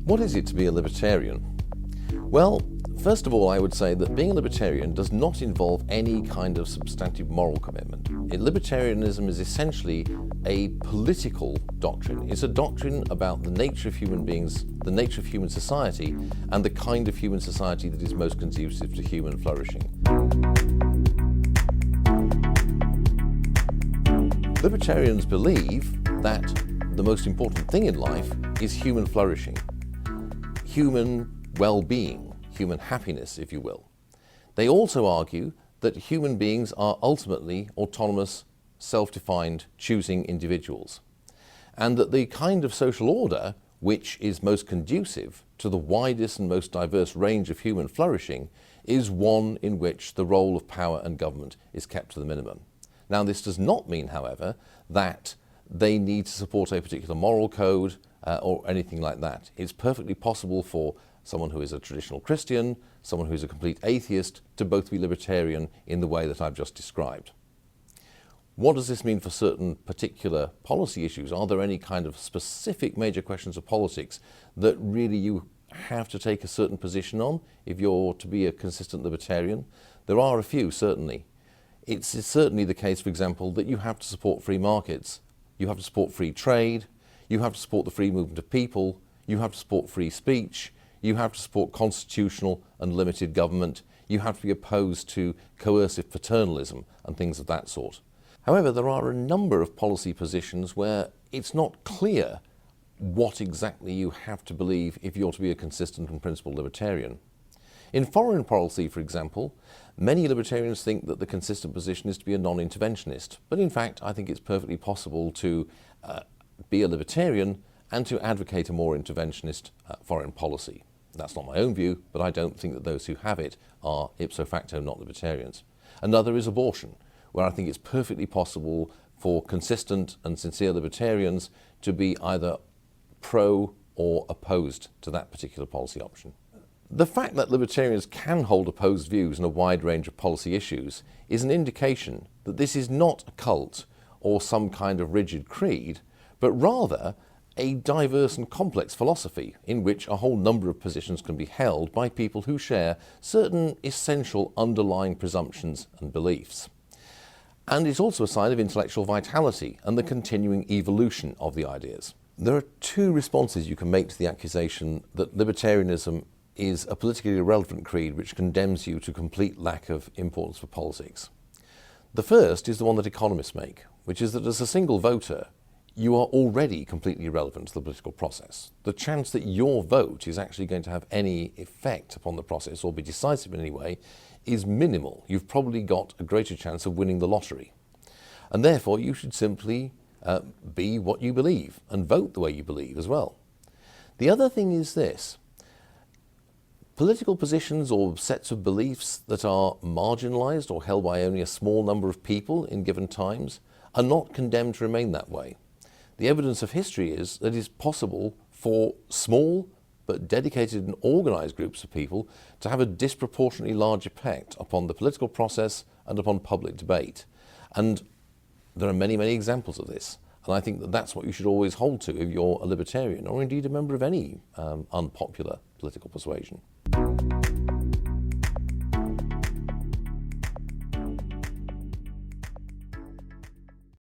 What is it to be a libertarian? Well, first of all, I would say that being a libertarian does not involve any kind of substantive moral commitment. Libertarianism is essentially a political doctrine. It's a doctrine about the nature of human beings, the nature of human society, and the kind of human society that is most conducive to human flourishing. Libertarians believe that the most important thing in life is human flourishing, human well-being, human happiness, if you will. They also argue that human beings are ultimately autonomous, self-defined, choosing individuals, and that the kind of social order which is most conducive to the widest and most diverse range of human flourishing is one in which the role of power and government is kept to the minimum. Now, this does not mean, however, that they need to support a particular moral code or anything like that. It's perfectly possible for someone who is a traditional Christian, someone who is a complete atheist, to both be libertarian in the way that I've just described. What does this mean for certain particular policy issues? Are there any kind of specific major questions of politics that really you have to take a certain position on if you're to be a consistent libertarian? There are a few, certainly. It's certainly the case, for example, that you have to support free markets, you have to support free trade, you have to support the free movement of people, you have to support free speech, you have to support constitutional and limited government, you have to be opposed to coercive paternalism and things of that sort. However, there are a number of policy positions where it's not clear what exactly you have to believe if you're to be a consistent and principled libertarian. In foreign policy, for example, many libertarians think that the consistent position is to be a non-interventionist, but in fact I think it's perfectly possible to be a libertarian and to advocate a more interventionist foreign policy. That's not my own view, but I don't think that those who have it are ipso facto not libertarians. Another is abortion, where I think it's perfectly possible for consistent and sincere libertarians to be either pro or opposed to that particular policy option. The fact that libertarians can hold opposed views on a wide range of policy issues is an indication that this is not a cult or some kind of rigid creed, but rather a diverse and complex philosophy in which a whole number of positions can be held by people who share certain essential underlying presumptions and beliefs. And it's also a sign of intellectual vitality and the continuing evolution of the ideas. There are two responses you can make to the accusation that libertarianism is a politically irrelevant creed which condemns you to complete lack of importance for politics. The first is the one that economists make, which is that as a single voter, you are already completely irrelevant to the political process. The chance that your vote is actually going to have any effect upon the process or be decisive in any way is minimal. You've probably got a greater chance of winning the lottery. And therefore, you should simply be what you believe and vote the way you believe as well. The other thing is this. Political positions or sets of beliefs that are marginalized or held by only a small number of people in given times are not condemned to remain that way. The evidence of history is that it is possible for small but dedicated and organized groups of people to have a disproportionately large effect upon the political process and upon public debate. And there are many, many examples of this. And I think that that's what you should always hold to if you're a libertarian or indeed a member of any unpopular political persuasion.